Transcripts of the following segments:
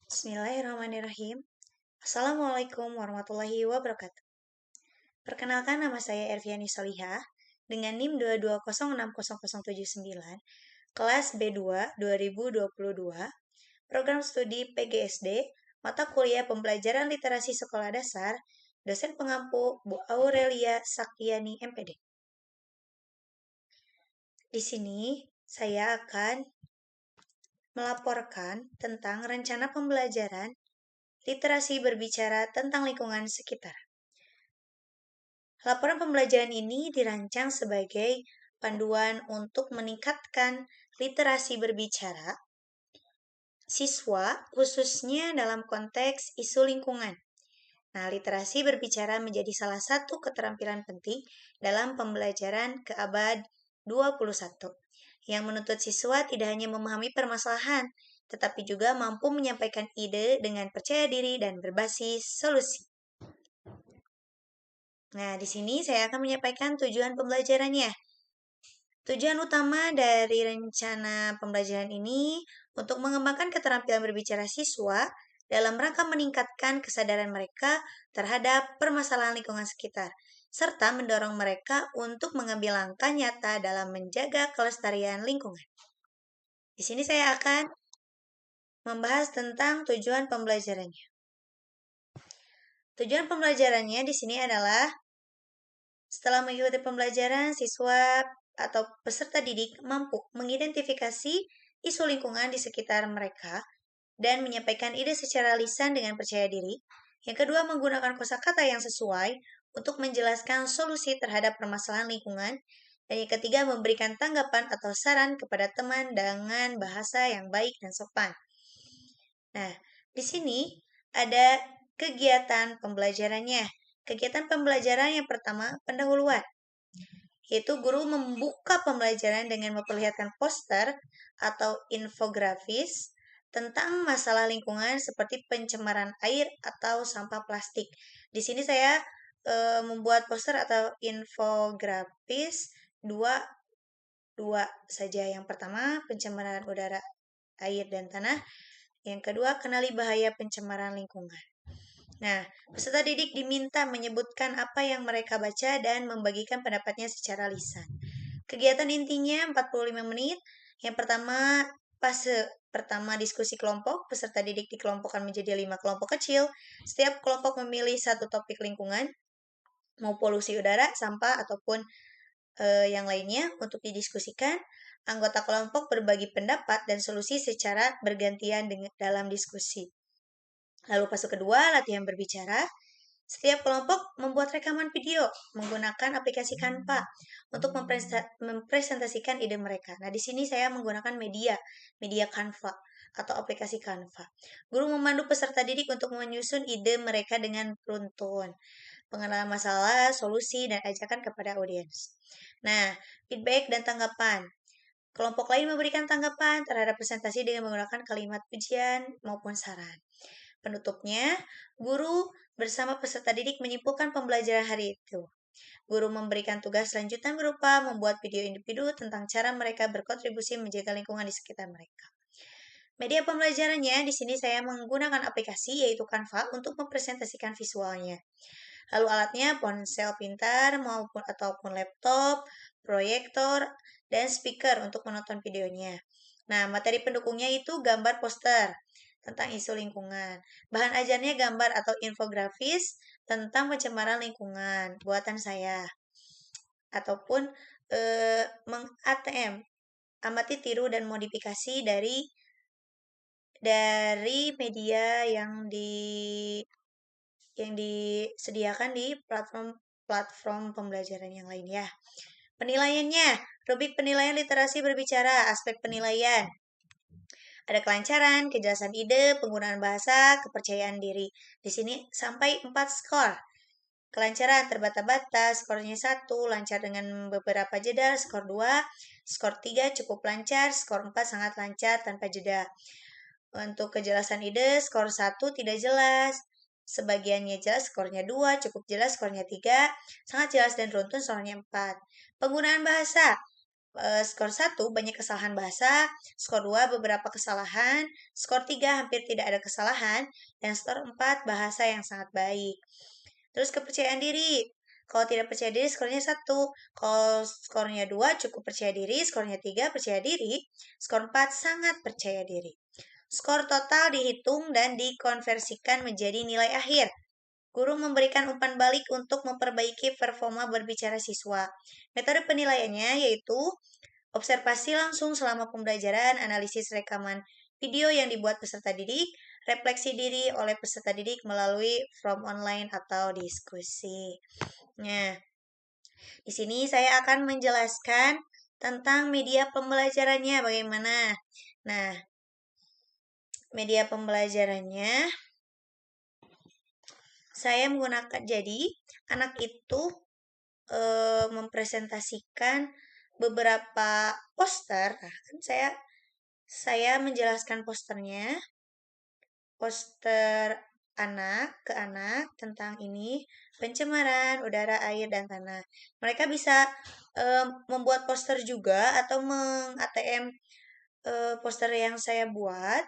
Bismillahirrahmanirrahim. Assalamualaikum warahmatullahi wabarakatuh. Perkenalkan, nama saya Erviani Solihah dengan NIM 2206079, kelas B2 2022, program studi PGSD, mata kuliah pembelajaran literasi sekolah dasar, dosen pengampu Bu Aurelia Saktiani MPD. Di sini saya akan melaporkan tentang rencana pembelajaran literasi berbicara tentang lingkungan sekitar. Laporan pembelajaran ini dirancang sebagai panduan untuk meningkatkan literasi berbicara siswa, khususnya dalam konteks isu lingkungan. Nah, literasi berbicara menjadi salah satu keterampilan penting dalam pembelajaran ke abad 21, yang menuntut siswa tidak hanya memahami permasalahan, tetapi juga mampu menyampaikan ide dengan percaya diri dan berbasis solusi. Nah, di sini saya akan menyampaikan tujuan pembelajarannya. Tujuan utama dari rencana pembelajaran ini untuk mengembangkan keterampilan berbicara siswa dalam rangka meningkatkan kesadaran mereka terhadap permasalahan lingkungan sekitar, serta mendorong mereka untuk mengambil langkah nyata dalam menjaga kelestarian lingkungan. Di sini saya akan membahas tentang tujuan pembelajarannya. Tujuan pembelajarannya di sini adalah setelah mengikuti pembelajaran, siswa atau peserta didik mampu mengidentifikasi isu lingkungan di sekitar mereka dan menyampaikan ide secara lisan dengan percaya diri. Yang kedua, menggunakan kosakata yang sesuai untuk menjelaskan solusi terhadap permasalahan lingkungan. Dan yang ketiga, memberikan tanggapan atau saran kepada teman dengan bahasa yang baik dan sopan. Nah, di sini ada kegiatan pembelajarannya. Kegiatan pembelajaran yang pertama, pendahuluan, yaitu guru membuka pembelajaran dengan memperlihatkan poster atau infografis tentang masalah lingkungan seperti pencemaran air atau sampah plastik. Di sini saya membuat poster atau infografis dua saja. Yang pertama, pencemaran udara, air, dan tanah. Yang kedua, kenali bahaya pencemaran lingkungan. Nah, peserta didik diminta menyebutkan apa yang mereka baca dan membagikan pendapatnya secara lisan. Kegiatan intinya 45 menit. Yang pertama, fase pertama diskusi kelompok. Peserta didik dikelompokkan menjadi 5 kelompok kecil. Setiap kelompok memilih satu topik lingkungan, mau polusi udara, sampah, ataupun yang lainnya untuk didiskusikan. Anggota kelompok berbagi pendapat dan solusi secara bergantian dalam diskusi. Lalu fase kedua, latihan berbicara. Setiap kelompok membuat rekaman video menggunakan aplikasi Canva untuk mempresentasikan ide mereka. Nah, di sini saya menggunakan media Canva atau aplikasi Canva. Guru memandu peserta didik untuk menyusun ide mereka dengan beruntun, pengenalan masalah, solusi, dan ajakan kepada audiens. Nah, feedback dan tanggapan. Kelompok lain memberikan tanggapan terhadap presentasi dengan menggunakan kalimat pujian maupun saran. Penutupnya, guru bersama peserta didik menyimpulkan pembelajaran hari itu. Guru memberikan tugas lanjutan berupa membuat video individu tentang cara mereka berkontribusi menjaga lingkungan di sekitar mereka. Media pembelajarannya, di sini saya menggunakan aplikasi yaitu Canva untuk mempresentasikan visualnya. Lalu alatnya ponsel pintar ataupun laptop, proyektor, dan speaker untuk menonton videonya. Nah, materi pendukungnya itu gambar poster tentang isu lingkungan. Bahan ajarnya gambar atau infografis tentang pencemaran lingkungan buatan saya. Ataupun meng-ATM, amati, tiru, dan modifikasi dari media yang disediakan di platform pembelajaran yang lain ya. Penilaiannya, rubrik penilaian literasi berbicara, aspek penilaian. Ada kelancaran, kejelasan ide, penggunaan bahasa, kepercayaan diri. Di sini sampai 4 skor. Kelancaran terbata-bata, skornya 1, lancar dengan beberapa jeda, skor 2, skor 3 cukup lancar, skor 4 sangat lancar tanpa jeda. Untuk kejelasan ide, skor 1 tidak jelas, sebagiannya jelas, skornya 2, cukup jelas, skornya 3, sangat jelas dan runtun, skornya 4. Penggunaan bahasa, Skor 1 banyak kesalahan bahasa, skor 2 beberapa kesalahan, skor 3 hampir tidak ada kesalahan, dan skor 4 bahasa yang sangat baik. Terus kepercayaan diri. Kalau tidak percaya diri skornya 1. Kalau skornya 2 cukup percaya diri, skornya 3 percaya diri, skor 4 sangat percaya diri. Skor total dihitung dan dikonversikan menjadi nilai akhir. Guru memberikan umpan balik untuk memperbaiki performa berbicara siswa. Metode penilaiannya yaitu observasi langsung selama pembelajaran, analisis rekaman video yang dibuat peserta didik, refleksi diri oleh peserta didik melalui form online atau diskusi. Nah, di sini saya akan menjelaskan tentang media pembelajarannya bagaimana. Nah, media pembelajarannya saya menggunakan, jadi anak itu mempresentasikan beberapa poster. Nah, kan saya menjelaskan posternya, poster anak ke anak tentang ini, pencemaran udara, air, dan tanah. Mereka bisa membuat poster juga atau meng-ATM poster yang saya buat.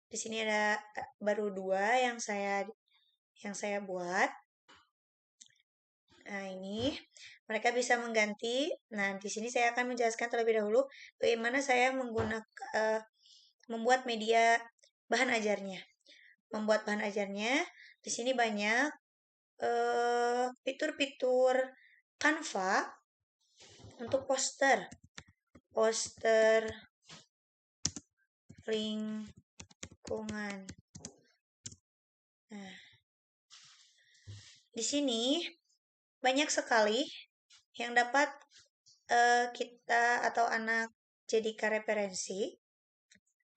Di sini ada baru 2 yang saya buat. Nah, ini mereka bisa mengganti. Nah, di sini saya akan menjelaskan terlebih dahulu bagaimana saya menggunakan membuat media bahan ajarnya. Membuat bahan ajarnya, di sini banyak fitur-fitur Canva untuk poster lingkungan. Nah, di sini banyak sekali yang dapat kita atau anak jadikan referensi.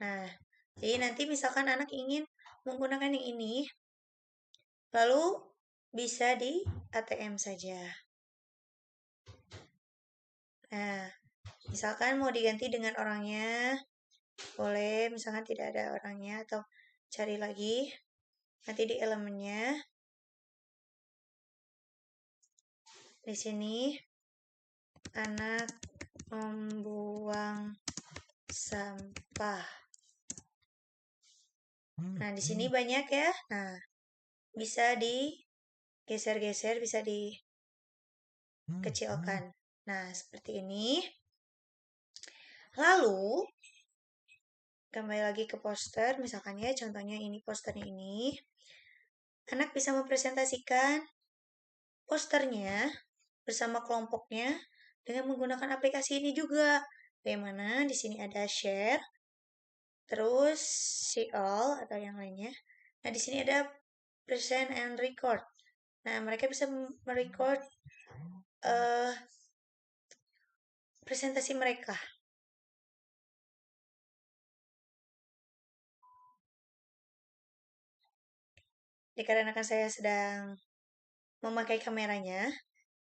Nah, jadi nanti misalkan anak ingin menggunakan yang ini, lalu bisa di ATM saja. Nah, misalkan mau diganti dengan orangnya, boleh, misalkan tidak ada orangnya, atau cari lagi, nanti di elemennya. Di sini, anak membuang sampah. Nah, di sini banyak ya. Nah, bisa digeser-geser, bisa dikecilkan. Nah, seperti ini. Lalu, kembali lagi ke poster, misalkan ya, contohnya ini posternya ini. Anak bisa mempresentasikan posternya bersama kelompoknya dengan menggunakan aplikasi ini juga. Bagaimana? Di sini ada share, terus see all atau yang lainnya. Nah, di sini ada present and record. Nah, mereka bisa merecord presentasi mereka. Dikarenakan saya sedang memakai kameranya,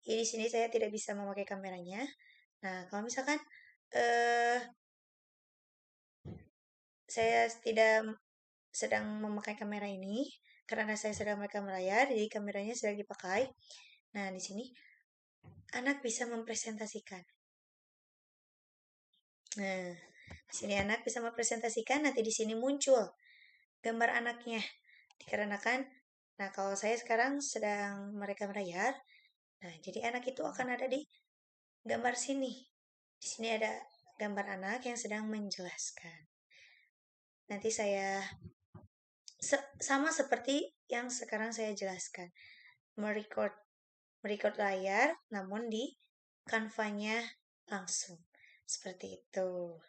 jadi di sini saya tidak bisa memakai kameranya. Nah, kalau misalkan saya tidak sedang memakai kamera ini, karena saya sedang merekam layar, jadi kameranya sedang dipakai. Nah, di sini anak bisa mempresentasikan. Nah, di sini anak bisa mempresentasikan, nanti di sini muncul gambar anaknya. Dikarenakan, nah kalau saya sekarang sedang merekam layar, nah jadi anak itu akan ada di gambar sini. Di sini ada gambar anak yang sedang menjelaskan. Nanti saya sama seperti yang sekarang saya jelaskan, merecord layar, namun di Canva-nya langsung. Seperti itu.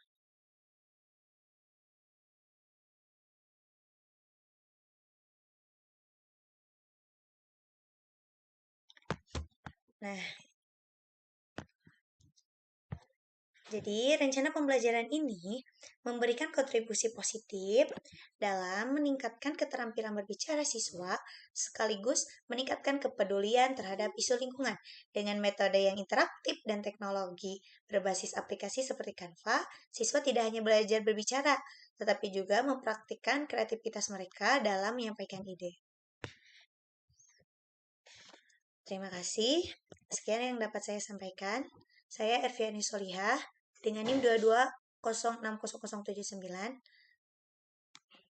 Nah, jadi rencana pembelajaran ini memberikan kontribusi positif dalam meningkatkan keterampilan berbicara siswa sekaligus meningkatkan kepedulian terhadap isu lingkungan. Dengan metode yang interaktif dan teknologi berbasis aplikasi seperti Canva, siswa tidak hanya belajar berbicara, tetapi juga mempraktikkan kreativitas mereka dalam menyampaikan ide. Terima kasih. Sekian yang dapat saya sampaikan. Saya Erviani Solihah dengan NIM 22060079.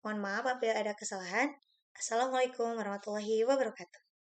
Mohon maaf apabila ada kesalahan. Assalamualaikum warahmatullahi wabarakatuh.